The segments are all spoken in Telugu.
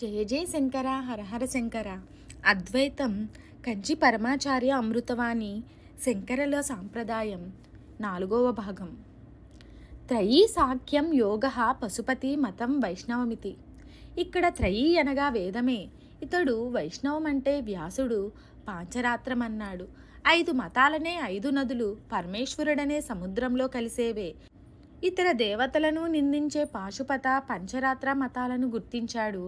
జయ జయ శంకర హర హర శంకర. అద్వైతం కంచి పరమాచార్య అమృతవాణి శంకరుల సాంప్రదాయం 4వ భాగం. త్రయీ సాఖ్యం యోగ పశుపతి మతం వైష్ణవమితి. ఇక్కడ త్రయీ అనగా వేదమే. ఇతడు వైష్ణవం అంటే వ్యాసుడు పాంచరాత్రం అన్నాడు. 5 మతాలనే 5 నదులు పరమేశ్వరుడనే సముద్రంలో కలిసేవే. ఇతర దేవతలను నిందించే పాశుపత పంచరాత్ర మతాలను గుర్తించాడు.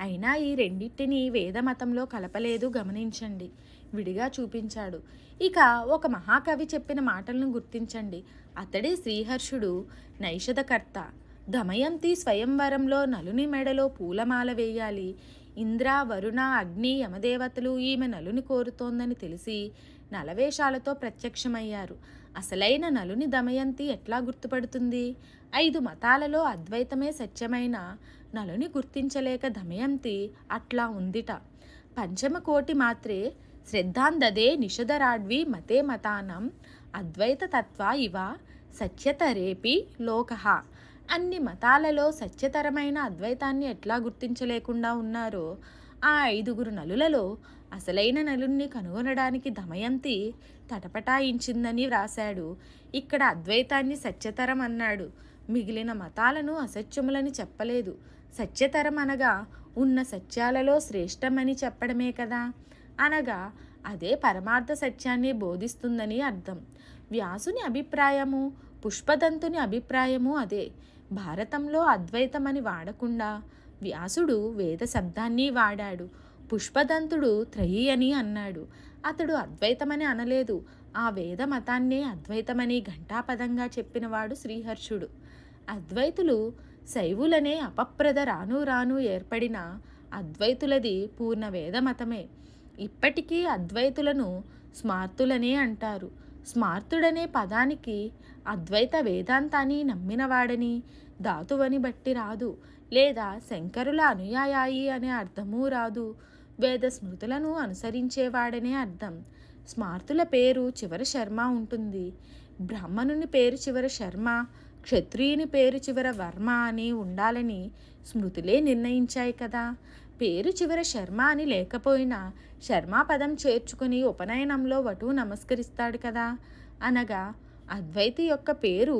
అయినా ఈ రెండింటినీ వేదమతంలో కలపలేదు, గమనించండి. విడిగా చూపించాడు. ఇక ఒక మహాకవి చెప్పిన మాటలను గుర్తించండి. అతడే శ్రీహర్షుడు, నైషధకర్త. దమయంతి స్వయంవరంలో నలుని మెడలో పూలమాల వేయాలి. ఇంద్ర, వరుణ, అగ్ని, యమదేవతలు ఈమె నలుని కోరుతోందని తెలిసి నలవేషాలతో ప్రత్యక్షమయ్యారు. అసలైన నలుని దమయంతి ఎట్లా గుర్తుపడుతుంది? 5 మతాలలో అద్వైతమే సత్యమైన నలుని గుర్తించలేక దమయంతి అట్లా ఉందిట. పంచమకోటి మాత్రే శ్రద్ధాందదే నిషధరాడ్వి మతే మతానం అద్వైత తత్వ ఇవ సత్యతరేపి లోకః. అన్ని మతాలలో సత్యతరమైన అద్వైతాన్ని ఎట్లా గుర్తించలేకుండా ఉన్నారో ఆ 5గురు నలులలో అసలైన నలుణ్ణి కనుగొనడానికి దమయంతి తటపటాయించిందని వ్రాశాడు. ఇక్కడ అద్వైతాన్ని సత్యతరం అన్నాడు. మిగిలిన మతాలను అసత్యములని చెప్పలేదు. సత్యతరం అనగా ఉన్న సత్యాలలో శ్రేష్టమని చెప్పడమే కదా. అనగా అదే పరమార్థ సత్యాన్ని బోధిస్తుందని అర్థం. వ్యాసుని అభిప్రాయము, పుష్పదంతుని అభిప్రాయము అదే. భారతంలో అద్వైతమని వాడకుండా వ్యాసుడు వేద శబ్దాన్ని వాడాడు. పుష్పదంతుడు త్రయీ అని అన్నాడు. అతడు అద్వైతమని అనలేదు. ఆ వేద మతాన్నే అద్వైతమని ఘంటాపదంగా చెప్పినవాడు శ్రీహర్షుడు. అద్వైతులు శైవులనే అపప్రద రాను రాను ఏర్పడిన అద్వైతులది పూర్ణ వేద మతమే. ఇప్పటికీ అద్వైతులను స్మార్తులనే అంటారు. స్మార్తుడనే పదానికి అద్వైత వేదాంతాన్ని నమ్మినవాడని, ధాతువని బట్టి రాదు. లేదా శంకరుల అనుయాయి అనే అర్థమూ రాదు. వేద స్మృతులను అనుసరించేవాడనే అర్థం. స్మార్తుల పేరు చివర శర్మ ఉంటుంది. బ్రాహ్మణుని పేరు చివర శర్మ, క్షత్రియుని పేరు చివర వర్మ అని ఉండాలని స్మృతులే నిర్ణయించాయి కదా. పేరు చివర శర్మ అని లేకపోయినా శర్మా పదం చేర్చుకుని ఉపనయనంలో వటువు నమస్కరిస్తాడు కదా. అనగా అద్వైతి యొక్క పేరు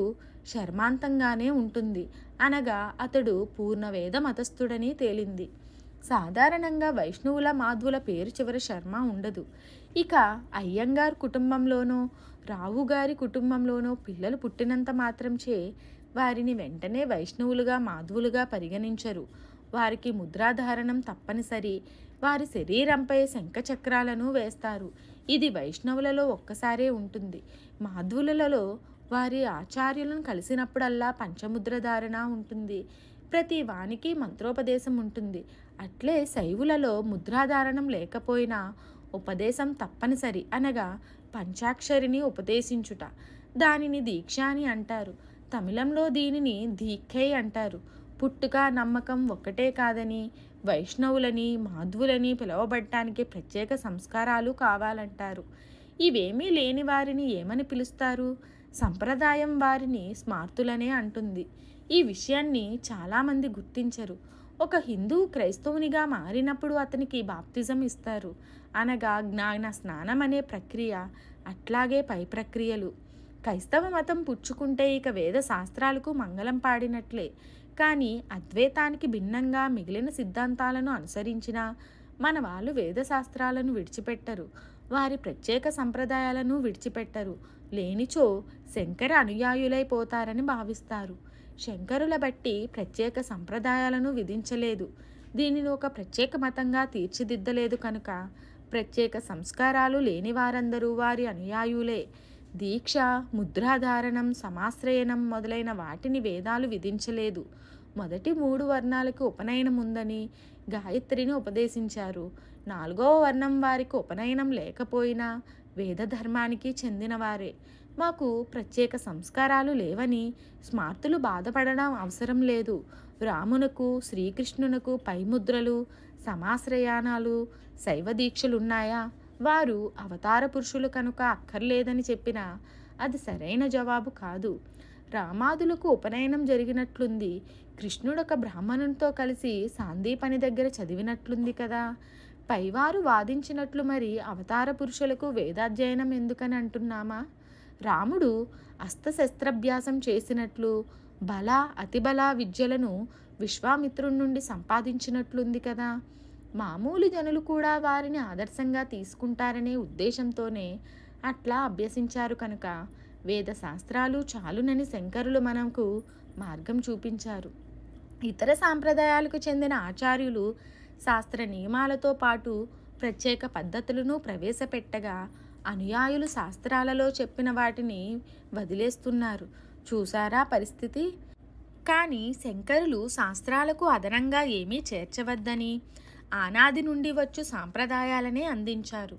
శర్మాంతంగానే ఉంటుంది. అనగా అతడు పూర్ణవేద మతస్థుడని తేలింది. సాధారణంగా వైష్ణవుల, మాధ్వుల పేరు చివర శర్మ ఉండదు. ఇక అయ్యంగార్ కుటుంబంలోనో, రావుగారి కుటుంబంలోనో పిల్లలు పుట్టినంత మాత్రంచే వారిని వెంటనే వైష్ణవులుగా, మాధ్వులుగా పరిగణించరు. వారికి ముద్రాధారణం తప్పనిసరి. వారి శరీరంపై శంఖచక్రాలను వేస్తారు. ఇది వైష్ణవులలో ఒక్కసారే ఉంటుంది. మాధ్వులలో వారి ఆచార్యులను కలిసినప్పుడల్లా పంచముద్ర ధారణ ఉంటుంది. ప్రతి వానికి మంత్రోపదేశం ఉంటుంది. అట్లే శైవులలో ముద్రాధారణం లేకపోయినా ఉపదేశం తప్పనిసరి. అనగా పంచాక్షరిని ఉపదేశించుట. దానిని దీక్ష అని అంటారు. తమిళంలో దీనిని దీక్షై అంటారు. పుట్టుక, నమ్మకం ఒక్కటే కాదని, వైష్ణవులని, మాధ్వులని పిలువబడటానికి ప్రత్యేక సంస్కారాలు కావాలంటారు. ఇవేమీ లేని వారిని ఏమని పిలుస్తారు? సంప్రదాయం వారిని స్మార్తులనే అంటుంది. ఈ విషయాన్ని చాలామంది గుర్తించరు. ఒక హిందువు క్రైస్తవునిగా మారినప్పుడు అతనికి బాప్తిజం ఇస్తారు. అనగా జ్ఞాన స్నానం అనే ప్రక్రియ. అట్లాగే పై ప్రక్రియలు. క్రైస్తవ మతం పుచ్చుకుంటే ఇక వేద శాస్త్రాలకు మంగళం పాడినట్లే. కానీ అద్వైతానికి భిన్నంగా మిగిలిన సిద్ధాంతాలను అనుసరించిన మన వాళ్ళు వేద శాస్త్రాలను విడిచిపెట్టరు. వారి ప్రత్యేక సంప్రదాయాలను విడిచిపెట్టరు. లేనిచో శంకర అనుయాయులైపోతారని భావిస్తారు. శంకరుల బట్టి ప్రత్యేక సంప్రదాయాలను విధించలేదు. దీనిని ఒక ప్రత్యేక మతంగా తీర్చిదిద్దలేదు కనుక ప్రత్యేక సంస్కారాలు లేని వారందరూ వారి అనుయాయులే. దీక్ష, ముద్రాధారణం, సమాశ్రయనం మొదలైన వాటిని వేదాలు విధించలేదు. మొదటి 3 వర్ణాలకు ఉపనయనం ఉందని గాయత్రిని ఉపదేశించారు. 4వ వర్ణం వారికి ఉపనయనం లేకపోయినా వేద ధర్మానికి చెందినవారే. మాకు ప్రత్యేక సంస్కారాలు లేవని స్మార్తులు బాధపడడం అవసరం లేదు. రామునకు, శ్రీకృష్ణునకు పైముద్రలు, సమాశ్రయానాలు, శైవ దీక్షలున్నాయా? వారు అవతార పురుషులు కనుక అక్కర్లేదని చెప్పినా అది సరైన జవాబు కాదు. రామాదులకు ఉపనయనం జరిగినట్లుంది. కృష్ణుడు ఒక బ్రాహ్మణునితో కలిసి సాందీపని దగ్గర చదివినట్లుంది కదా. పైవారు వాదించినట్లు మరి అవతార పురుషులకు వేదాధ్యయనం ఎందుకని అంటున్నామా? రాముడు అస్త్రశస్త్రాభ్యాసం చేసినట్లు బల అతిబల విద్యలను విశ్వామిత్రుడి నుండి సంపాదించినట్లుంది కదా. మామూలు జనులు కూడా వారిని ఆదర్శంగా తీసుకుంటారనే ఉద్దేశంతోనే అట్లా అభ్యసించారు కనుక వేద శాస్త్రాలు చాలునని శంకరులు మనకు మార్గం చూపించారు. ఇతర సాంప్రదాయాలకు చెందిన ఆచార్యులు శాస్త్ర నియమాలతో పాటు ప్రత్యేక పద్ధతులను ప్రవేశపెట్టగా అనుయాయులు శాస్త్రాలలో చెప్పిన వాటిని వదిలేస్తున్నారు. చూసారా పరిస్థితి? కానీ శంకరులు శాస్త్రాలకు అదనంగా ఏమీ చేర్చవద్దని ఆనాది నుండి వచ్చు సాంప్రదాయాలనే అందించారు.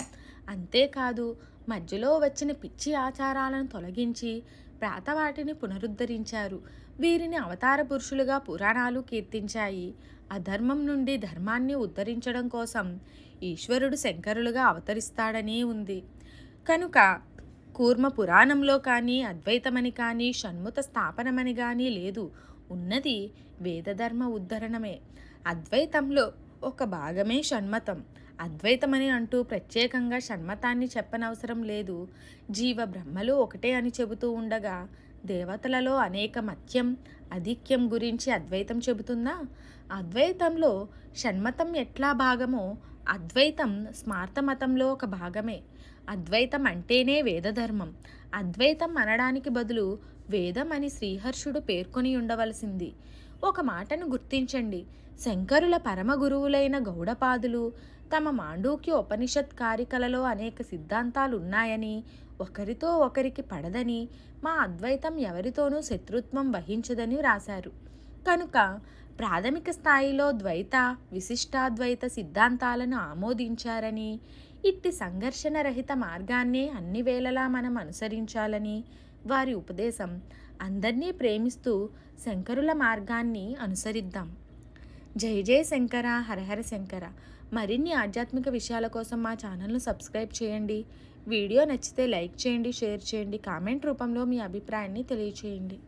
అంతేకాదు మధ్యలో వచ్చిన పిచ్చి ఆచారాలను తొలగించి ప్రాతవాటిని పునరుద్ధరించారు. వీరిని అవతార పురుషులుగా పురాణాలు కీర్తించాయి. అధర్మం నుండి ధర్మాన్ని ఉద్ధరించడం కోసం ఈశ్వరుడు శంకరులుగా అవతరిస్తాడనే ఉంది. కనుక కూర్మ పురాణంలో కానీ అద్వైతమని కానీ షణ్ముత స్థాపనమని కానీ లేదు. ఉన్నది వేదధర్మ ఉద్ధరణమే. అద్వైతంలో ఒక భాగమే షణ్మతం. అద్వైతమని అంటూ ప్రత్యేకంగా షణ్మతాన్ని చెప్పనవసరం లేదు. జీవ బ్రహ్మలు ఒకటే అని చెబుతూ ఉండగా దేవతలలో అనేక మత్యం అధిక్యం గురించి అద్వైతం చెబుతుందా? అద్వైతంలో షణ్మతం ఎట్లా భాగమో అద్వైతం స్మార్త మతంలో ఒక భాగమే. అద్వైతం అంటేనే వేదధర్మం. అద్వైతం అనడానికి బదులు వేదం అని శ్రీహర్షుడు పేర్కొని ఉండవలసింది. ఒక మాటను గుర్తించండి. శంకరుల పరమ గురువులైన గౌడపాదులు తమ మాండూక్య ఉపనిషత్ కారికలలో అనేక సిద్ధాంతాలు ఉన్నాయని, ఒకరితో ఒకరికి పడదని, మా అద్వైతం ఎవరితోనూ శత్రుత్వం వహించదని రాశారు. కనుక ప్రాథమిక స్థాయిలో ద్వైత విశిష్టాద్వైత సిద్ధాంతాలను ఆమోదించారని, ఇట్టి సంఘర్షణ రహిత మార్గాన్నే అన్ని వేళలా మనం అనుసరించాలని వారి ఉపదేశం. అందరినీ ప్రేమిస్తూ శంకరుల మార్గాన్ని అనుసరిద్దాం. జై జై శంకర, హరహర శంకర. మరిన్ని ఆధ్యాత్మిక విషయాల కోసం మా ఛానల్ను సబ్స్క్రైబ్ చేయండి. వీడియో నచ్చితే లైక్ చేయండి, షేర్ చేయండి, కామెంట్ రూపంలో మీ అభిప్రాయాన్ని తెలియచేయండి.